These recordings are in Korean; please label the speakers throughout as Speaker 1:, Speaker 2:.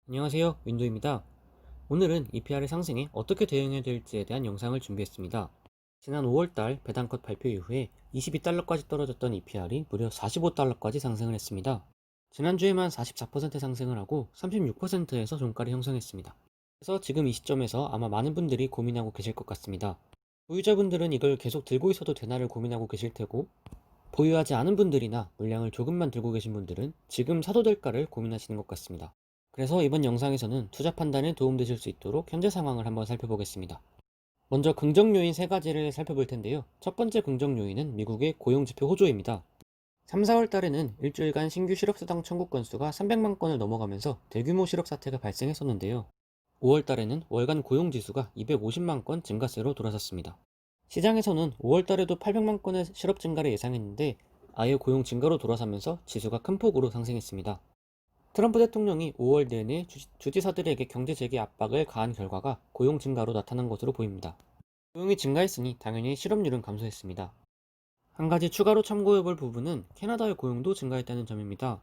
Speaker 1: 안녕하세요, 윈도입니다. 오늘은 EPR의 상승에 어떻게 대응해야 될지에 대한 영상을 준비했습니다. 지난 5월달 배당컷 발표 이후에 22달러까지 떨어졌던 EPR이 무려 45달러까지 상승을 했습니다. 지난주에만 44% 상승을 하고 36%에서 종가를 형성했습니다. 그래서 지금 이 시점에서 아마 많은 분들이 고민하고 계실 것 같습니다. 보유자분들은 이걸 계속 들고 있어도 되나를 고민하고 계실 테고, 보유하지 않은 분들이나 물량을 조금만 들고 계신 분들은 지금 사도 될까를 고민하시는 것 같습니다. 그래서 이번 영상에서는 투자 판단에 도움되실 수 있도록 현재 상황을 한번 살펴보겠습니다. 먼저 긍정 요인 3가지를 살펴볼 텐데요. 첫 번째 긍정 요인은 미국의 고용지표 호조입니다. 3, 4월 달에는 일주일간 신규 실업수당 청구 건수가 300만 건을 넘어가면서 대규모 실업 사태가 발생했었는데요. 5월 달에는 월간 고용지수가 250만 건 증가세로 돌아섰습니다. 시장에서는 5월 달에도 800만 건의 실업 증가를 예상했는데 아예 고용 증가로 돌아서면서 지수가 큰 폭으로 상승했습니다. 트럼프 대통령이 5월 내내 주지사들에게 경제 재개 압박을 가한 결과가 고용 증가로 나타난 것으로 보입니다. 고용이 증가했으니 당연히 실업률은 감소했습니다. 한 가지 추가로 참고해볼 부분은 캐나다의 고용도 증가했다는 점입니다.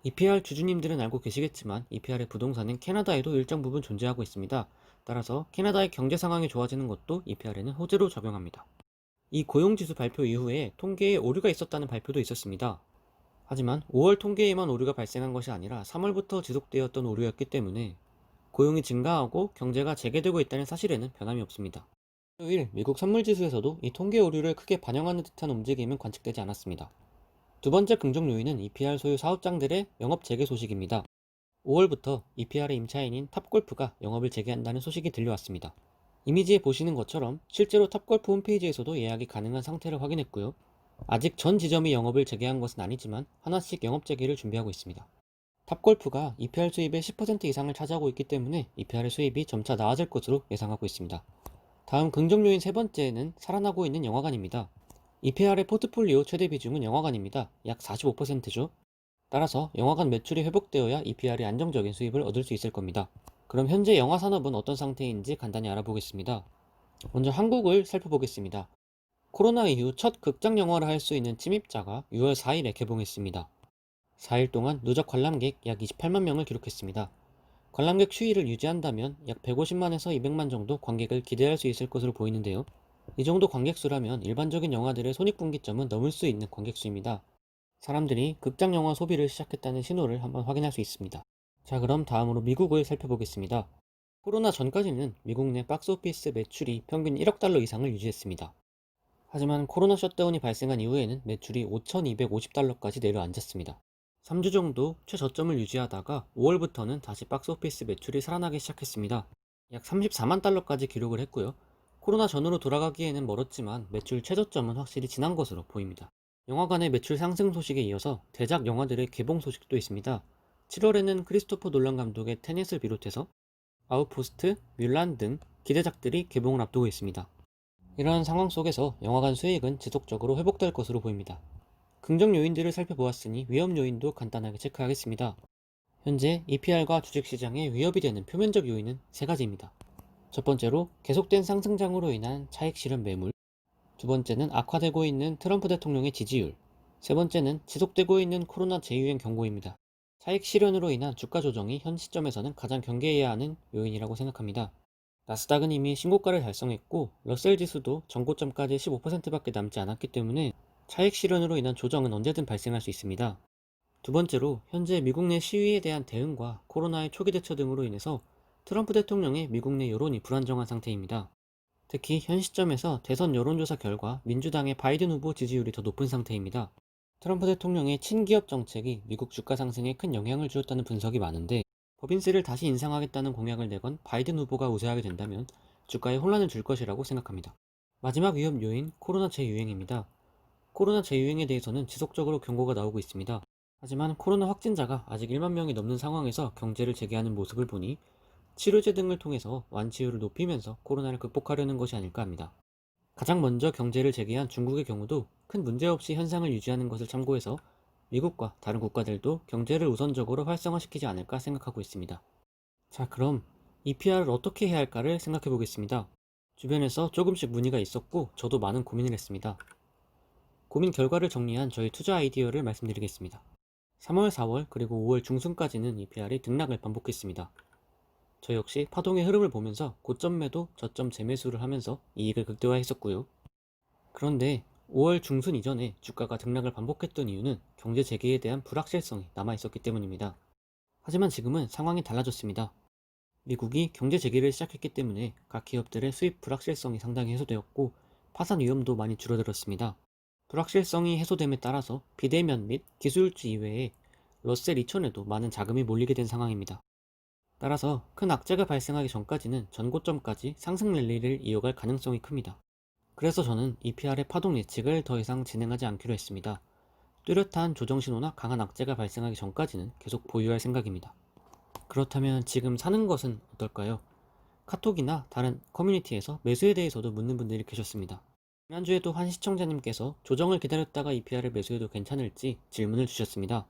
Speaker 1: EPR 주주님들은 알고 계시겠지만 EPR의 부동산은 캐나다에도 일정 부분 존재하고 있습니다. 따라서 캐나다의 경제 상황이 좋아지는 것도 EPR에는 호재로 적용합니다. 이 고용지수 발표 이후에 통계에 오류가 있었다는 발표도 있었습니다. 하지만 5월 통계에만 오류가 발생한 것이 아니라 3월부터 지속되었던 오류였기 때문에 고용이 증가하고 경제가 재개되고 있다는 사실에는 변함이 없습니다. 토요일 미국 선물지수에서도 이 통계 오류를 크게 반영하는 듯한 움직임은 관측되지 않았습니다. 두 번째 긍정 요인은 EPR 소유 사업장들의 영업 재개 소식입니다. 5월부터 EPR의 임차인인 탑골프가 영업을 재개한다는 소식이 들려왔습니다. 이미지에 보시는 것처럼 실제로 탑골프 홈페이지에서도 예약이 가능한 상태를 확인했고요. 아직 전 지점이 영업을 재개한 것은 아니지만 하나씩 영업 재개를 준비하고 있습니다. 탑골프가 EPR 수입의 10% 이상을 차지하고 있기 때문에 EPR의 수입이 점차 나아질 것으로 예상하고 있습니다. 다음 긍정 요인 세 번째는 살아나고 있는 영화관입니다. EPR의 포트폴리오 최대 비중은 영화관입니다. 약 45%죠. 따라서 영화관 매출이 회복되어야 EPR이 안정적인 수입을 얻을 수 있을 겁니다. 그럼 현재 영화 산업은 어떤 상태인지 간단히 알아보겠습니다. 먼저 한국을 살펴보겠습니다. 코로나 이후 첫 극장 영화를 할 수 있는 침입자가 6월 4일에 개봉했습니다. 4일 동안 누적 관람객 약 28만 명을 기록했습니다. 관람객 추이를 유지한다면 약 150만에서 200만 정도 관객을 기대할 수 있을 것으로 보이는데요. 이 정도 관객 수라면 일반적인 영화들의 손익분기점은 넘을 수 있는 관객 수입니다. 사람들이 극장 영화 소비를 시작했다는 신호를 한번 확인할 수 있습니다. 자, 그럼 다음으로 미국을 살펴보겠습니다. 코로나 전까지는 미국 내 박스오피스 매출이 평균 1억 달러 이상을 유지했습니다. 하지만 코로나 셧다운이 발생한 이후에는 매출이 5,250달러까지 내려앉았습니다. 3주 정도 최저점을 유지하다가 5월부터는 다시 박스오피스 매출이 살아나기 시작했습니다. 약 34만 달러까지 기록을 했고요. 코로나 전으로 돌아가기에는 멀었지만 매출 최저점은 확실히 지난 것으로 보입니다. 영화관의 매출 상승 소식에 이어서 대작 영화들의 개봉 소식도 있습니다. 7월에는 크리스토퍼 놀란 감독의 테넷을 비롯해서 아웃포스트, 뮬란 등 기대작들이 개봉을 앞두고 있습니다. 이러한 상황 속에서 영화관 수익은 지속적으로 회복될 것으로 보입니다. 긍정 요인들을 살펴보았으니 위험 요인도 간단하게 체크하겠습니다. 현재 EPR과 주식시장에 위협이 되는 표면적 요인은 3가지입니다. 첫 번째로 계속된 상승장으로 인한 차익 실현 매물, 두 번째는 악화되고 있는 트럼프 대통령의 지지율, 세 번째는 지속되고 있는 코로나 재유행 경고입니다. 차익 실현으로 인한 주가 조정이 현 시점에서는 가장 경계해야 하는 요인이라고 생각합니다. 나스닥은 이미 신고가를 달성했고 러셀 지수도 전고점까지 15%밖에 남지 않았기 때문에 차익 실현으로 인한 조정은 언제든 발생할 수 있습니다. 두 번째로 현재 미국 내 시위에 대한 대응과 코로나의 초기 대처 등으로 인해서 트럼프 대통령의 미국 내 여론이 불안정한 상태입니다. 특히 현 시점에서 대선 여론조사 결과 민주당의 바이든 후보 지지율이 더 높은 상태입니다. 트럼프 대통령의 친기업 정책이 미국 주가 상승에 큰 영향을 주었다는 분석이 많은데 법인세를 다시 인상하겠다는 공약을 내건 바이든 후보가 우세하게 된다면 주가에 혼란을 줄 것이라고 생각합니다. 마지막 위험 요인 코로나 재유행입니다. 코로나 재유행에 대해서는 지속적으로 경고가 나오고 있습니다. 하지만 코로나 확진자가 아직 1만 명이 넘는 상황에서 경제를 재개하는 모습을 보니 치료제 등을 통해서 완치율을 높이면서 코로나를 극복하려는 것이 아닐까 합니다. 가장 먼저 경제를 재개한 중국의 경우도 큰 문제 없이 현상을 유지하는 것을 참고해서 미국과 다른 국가들도 경제를 우선적으로 활성화시키지 않을까 생각하고 있습니다. 자, 그럼 EPR을 어떻게 해야 할까를 생각해 보겠습니다. 주변에서 조금씩 문의가 있었고 저도 많은 고민을 했습니다. 고민 결과를 정리한 저희 투자 아이디어를 말씀드리겠습니다. 3월, 4월, 그리고 5월 중순까지는 EPR이 등락을 반복했습니다. 저 역시 파동의 흐름을 보면서 고점 매도, 저점 재매수를 하면서 이익을 극대화했었고요. 그런데 5월 중순 이전에 주가가 등락을 반복했던 이유는 경제 재개에 대한 불확실성이 남아있었기 때문입니다. 하지만 지금은 상황이 달라졌습니다. 미국이 경제 재개를 시작했기 때문에 각 기업들의 수입 불확실성이 상당히 해소되었고 파산 위험도 많이 줄어들었습니다. 불확실성이 해소됨에 따라서 비대면 및 기술주 이외에 러셀 2000에도 많은 자금이 몰리게 된 상황입니다. 따라서 큰 악재가 발생하기 전까지는 전고점까지 상승 랠리를 이어갈 가능성이 큽니다. 그래서 저는 EPR의 파동 예측을 더 이상 진행하지 않기로 했습니다. 뚜렷한 조정 신호나 강한 악재가 발생하기 전까지는 계속 보유할 생각입니다. 그렇다면 지금 사는 것은 어떨까요? 카톡이나 다른 커뮤니티에서 매수에 대해서도 묻는 분들이 계셨습니다. 지난주에도 한 시청자님께서 조정을 기다렸다가 EPR을 매수해도 괜찮을지 질문을 주셨습니다.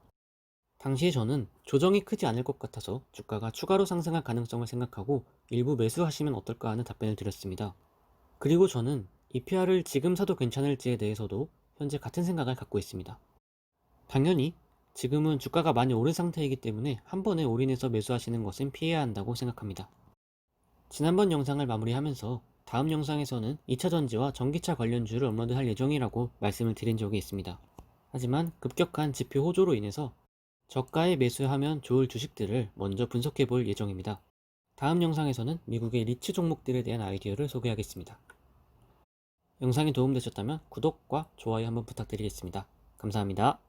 Speaker 1: 당시에 저는 조정이 크지 않을 것 같아서 주가가 추가로 상승할 가능성을 생각하고 일부 매수하시면 어떨까 하는 답변을 드렸습니다. 그리고 저는 EPR을 지금 사도 괜찮을지에 대해서도 현재 같은 생각을 갖고 있습니다. 당연히 지금은 주가가 많이 오른 상태이기 때문에 한 번에 올인해서 매수하시는 것은 피해야 한다고 생각합니다. 지난번 영상을 마무리하면서 다음 영상에서는 2차전지와 전기차 관련주를 업로드할 예정이라고 말씀을 드린 적이 있습니다. 하지만 급격한 지표 호조로 인해서 저가에 매수하면 좋을 주식들을 먼저 분석해 볼 예정입니다. 다음 영상에서는 미국의 리츠 종목들에 대한 아이디어를 소개하겠습니다. 영상이 도움되셨다면 구독과 좋아요 한번 부탁드리겠습니다. 감사합니다.